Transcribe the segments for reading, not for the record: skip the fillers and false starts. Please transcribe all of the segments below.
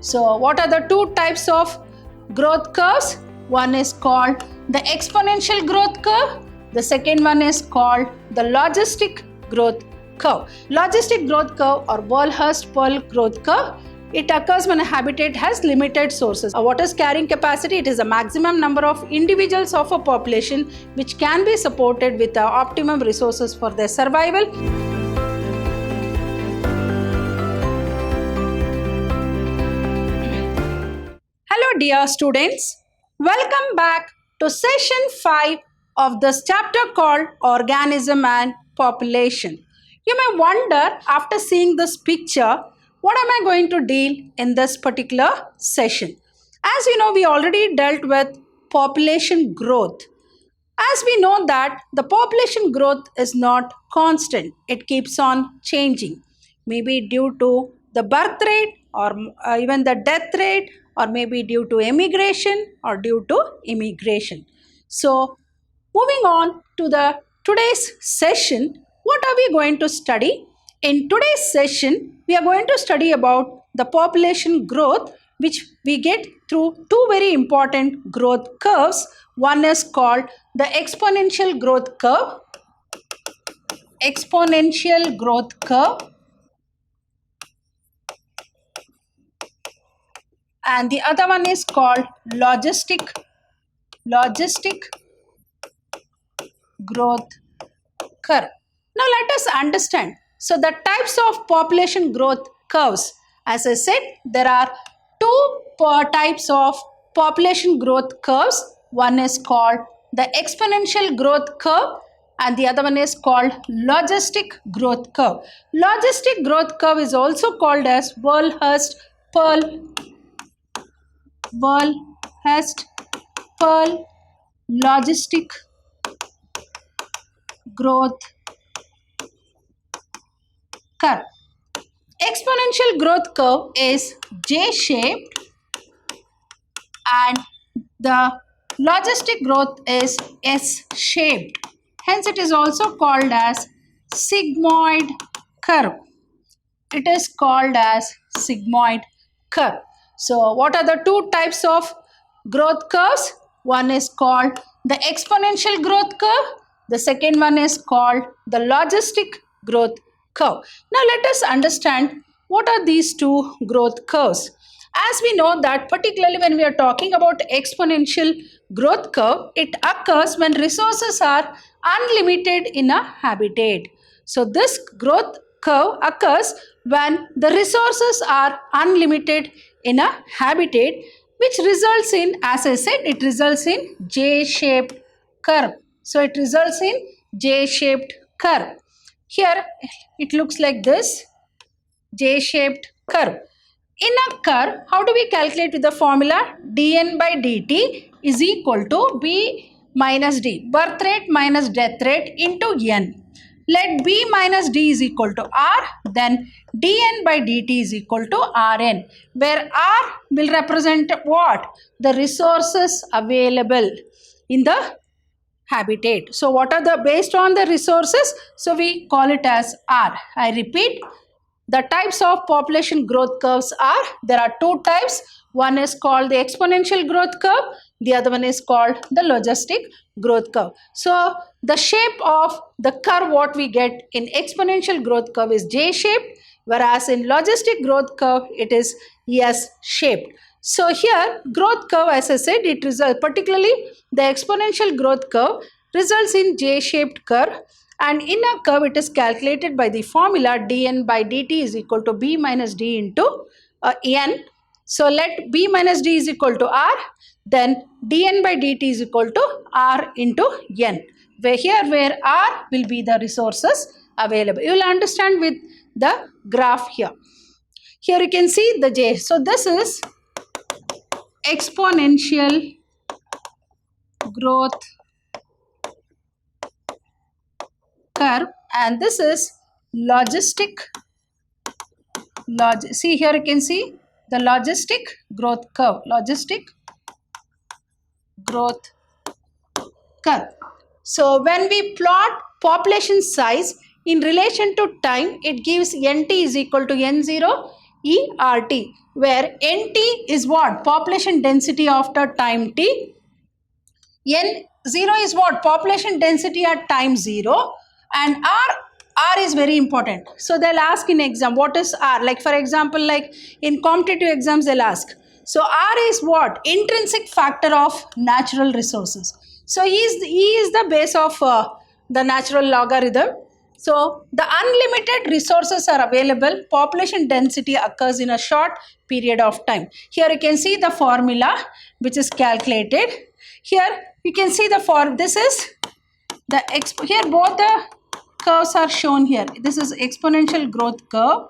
So what are the two types of growth curves? One is called the exponential growth curve. The second one is called the logistic growth curve. Logistic growth curve or Walhurst-Pearl growth curve, it occurs when a habitat has limited sources. What is carrying capacity? It is the maximum number of individuals of a population which can be supported with the optimum resources for their survival. Hello dear students, welcome back to session 5 of this chapter called Organism and Population. You may wonder after seeing this picture, what am I going to deal in this particular session? As you know, we already dealt with population growth. As we know that the population growth is not constant, it keeps on changing, maybe due to the birth rate or even the death rate, or maybe due to emigration or due to immigration. So moving on to the today's session, what are we going to study? In today's session, we are going to study about the population growth, which we get through two very important growth curves. One is called the exponential growth curve. Exponential growth curve. And the other one is called logistic growth curve. Now let us understand. So the types of population growth curves, as I said, there are two types of population growth curves. One is called the exponential growth curve and the other one is called logistic growth curve. Logistic growth curve is also called as Walhurst-Pearl logistic growth curve. Exponential growth curve is J-shaped and the logistic growth is S-shaped. Hence it is also called as sigmoid curve. It is called as sigmoid curve. So what are the two types of growth curves? One is called the exponential growth curve. The second one is called the logistic growth curve. Now let us understand what are these two growth curves. As we know that particularly when we are talking about exponential growth curve, it occurs when resources are unlimited in a habitat. So this growth curve occurs when the resources are unlimited in a habitat, which results in, as I said, it results in J-shaped curve. So it results in J-shaped curve. Here it looks like this, J-shaped curve. In a curve, how do we calculate with the formula? dn by dt is equal to b minus d, birth rate minus death rate into n. Let b minus d is equal to r, then dn by dt is equal to rn, where r will represent what? The resources available in the habitat. So what are the, based on the resources, so we call it as r. I repeat, the types of population growth curves are, there are two types. One is called the exponential growth curve. The other one is called the logistic growth curve. So the shape of the curve what we get in exponential growth curve is J-shaped, whereas in logistic growth curve it is S-shaped. So here growth curve, as I said, it results, particularly the exponential growth curve results in J-shaped curve, and in a curve it is calculated by the formula dn by dt is equal to b minus d into n. So let b minus d is equal to r, then dn by dt is equal to r into n, where r will be the resources available. You will understand with the graph here. Here you can see the j. So this is exponential growth curve and this is logistic. See here you can see the logistic growth curve. Logistic growth curve. So when we plot population size in relation to time, it gives nt is equal to n0, ERT, where NT is what? Population density after time t. N0 is what? Population density at time 0. And R is very important. So they'll ask in exam, what is R? Like for example, like in competitive exams, they'll ask. So R is what? Intrinsic factor of natural resources. So E is the base of the natural logarithm. So the unlimited resources are available. Population density occurs in a short period of time. Here you can see the formula which is calculated. Here you can see the form. This is the here both the curves are shown here. This is exponential growth curve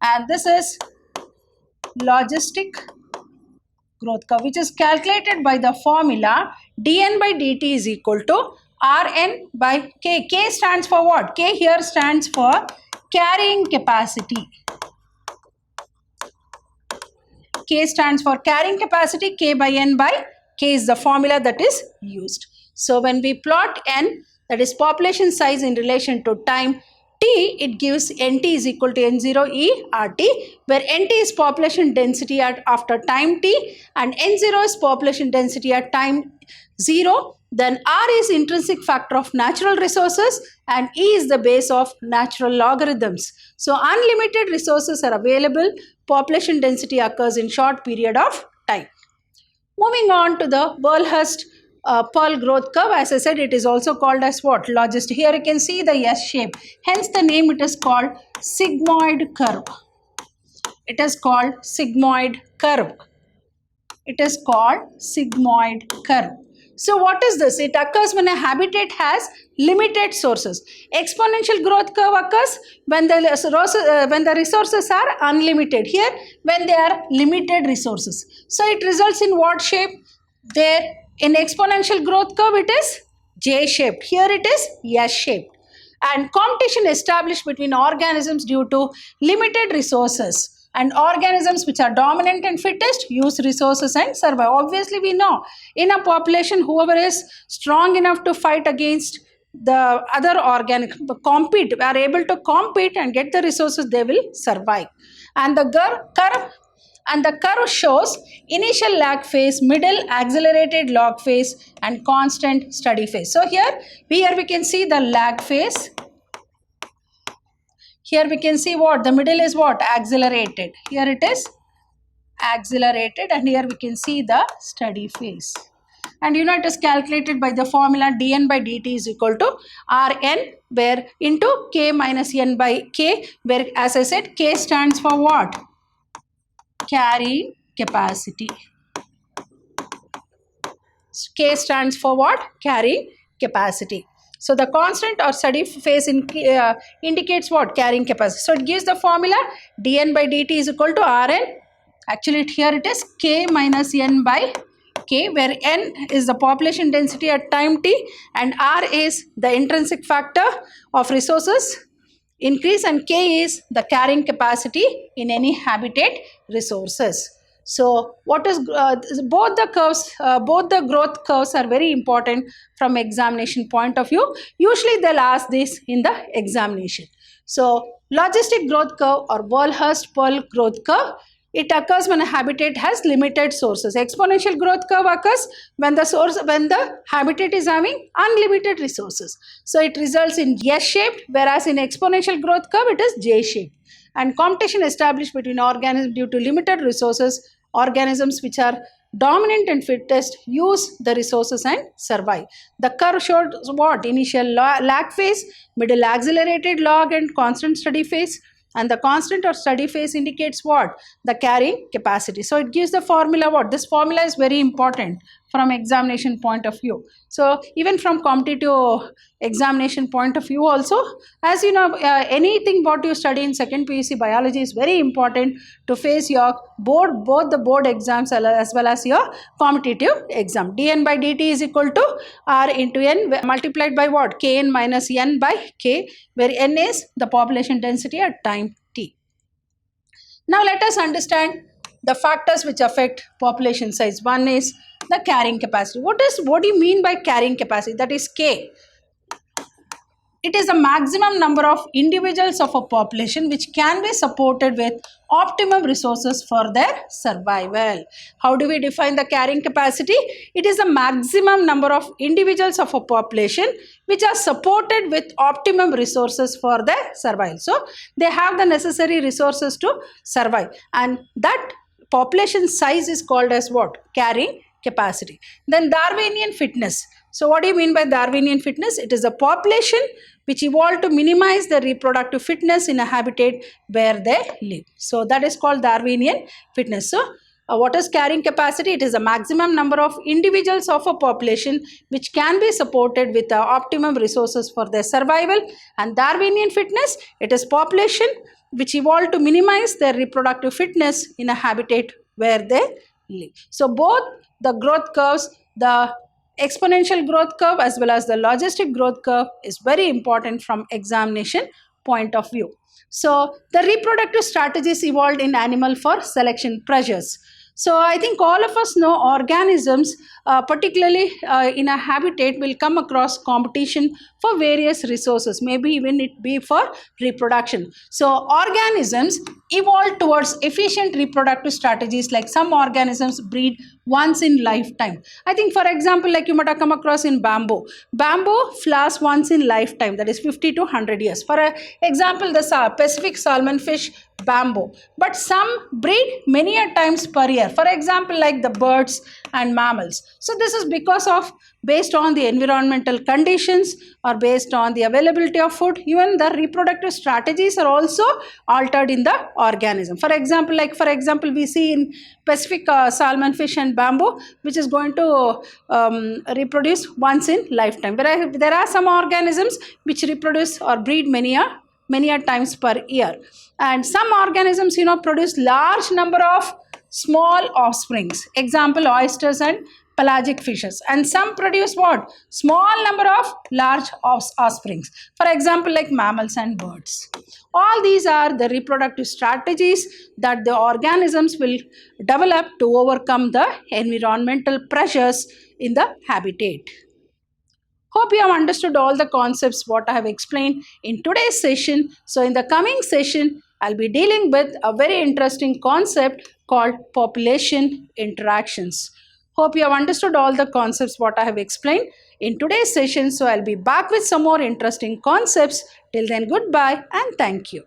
and this is logistic growth curve, which is calculated by the formula dn by dt is equal to Rn by K. K stands for what? K here stands for carrying capacity. K stands for carrying capacity. K by N by K is the formula that is used. So when we plot N, that is population size in relation to time t, it gives NT is equal to N0 E RT, where NT is population density after time t and N0 is population density at time 0. Then R is intrinsic factor of natural resources and E is the base of natural logarithms. So unlimited resources are available. Population density occurs in short period of time. Moving on to the Verhulst-Pearl growth curve. As I said, it is also called as what? Logistic. Here you can see the S shape. Hence the name it is called sigmoid curve. It is called sigmoid curve. It is called sigmoid curve. So what is this? It occurs when a habitat has limited sources. Exponential growth curve occurs when the resources are unlimited. Here, when they are limited resources. So it results in what shape? There in exponential growth curve it is J-shaped. Here it is S-shaped. And competition established between organisms due to limited resources. And organisms which are dominant and fittest use resources and survive. Obviously, we know in a population, whoever is strong enough to fight against the other are able to compete and get the resources, they will survive. And the curve shows initial lag phase, middle accelerated log phase, and constant steady phase. So here we can see the lag phase. Here we can see what? The middle is what? Accelerated. Here it is accelerated and here we can see the steady phase. And you know it is calculated by the formula dn by dt is equal to Rn where into K minus N by K, where as I said K stands for what? Carrying capacity. K stands for what? Carrying capacity. So the constant or steady phase indicates what? Carrying capacity. So it gives the formula dn by dt is equal to Rn. Actually here it is K minus N by K, where N is the population density at time t and R is the intrinsic factor of resources increase and K is the carrying capacity in any habitat resources. So what is both the growth curves are very important from examination point of view. Usually they'll ask this in the examination. So logistic growth curve or Verhulst-Pearl growth curve, it occurs when a habitat has limited sources. Exponential growth curve occurs when the habitat is having unlimited resources. So it results in S-shaped, whereas in exponential growth curve it is J-shaped. And competition established between organisms due to limited resources. Organisms which are dominant and fittest use the resources and survive. The curve shows what? Initial lag phase, middle accelerated log and constant steady phase. And the constant or steady phase indicates what? The carrying capacity. So it gives the formula what? This formula is very important from examination point of view. So even from competitive examination point of view also, as you know, anything what you study in second PUC biology is very important to face your both the board exams as well as your competitive exam. dn by dt is equal to R into N multiplied by what? Kn minus N by K, where N is the population density at time t. Now let us understand the factors which affect population size. One is the carrying capacity. What do you mean by carrying capacity? That is K. it is the maximum number of individuals of a population which can be supported with optimum resources for their survival. How do we define the carrying capacity? It is the maximum number of individuals of a population which are supported with optimum resources for their survival. So they have the necessary resources to survive, and that population size is called as what? Carrying capacity. Then Darwinian fitness. So what do you mean by Darwinian fitness? It is a population which evolved to minimize the reproductive fitness in a habitat where they live. So that is called Darwinian fitness. So what is carrying capacity? It is a maximum number of individuals of a population which can be supported with optimum resources for their survival. And Darwinian fitness, it is population which evolved to minimize their reproductive fitness in a habitat where they live. So both the growth curves, the exponential growth curve as well as the logistic growth curve, is very important from examination point of view. So the reproductive strategies evolved in animal for selection pressures. So I think all of us know organisms, particularly in a habitat, will come across competition for various resources, maybe even it be for reproduction. So organisms evolve towards efficient reproductive strategies, like some organisms breed once in lifetime. I think, for example, like you might have come across in bamboo. Bamboo flowers once in lifetime, that is 50 to 100 years. For example, the Pacific salmon fish bamboo, but some breed many a times per year, for example like the birds and mammals. So this is because of, based on the environmental conditions or based on the availability of food, even the reproductive strategies are also altered in the organism. For example, we see in Pacific salmon fish and bamboo, which is going to reproduce once in lifetime, whereas there are some organisms which reproduce or breed many a times per year. And some organisms, produce large number of small offsprings. Example, oysters and pelagic fishes. And some produce what? Small number of large offsprings. For example, like mammals and birds. All these are the reproductive strategies that the organisms will develop to overcome the environmental pressures in the habitat. Hope you have understood all the concepts what I have explained in today's session. So in the coming session, I'll be dealing with a very interesting concept called population interactions. Hope you have understood all the concepts what I have explained in today's session. So I'll be back with some more interesting concepts. Till then, goodbye and thank you.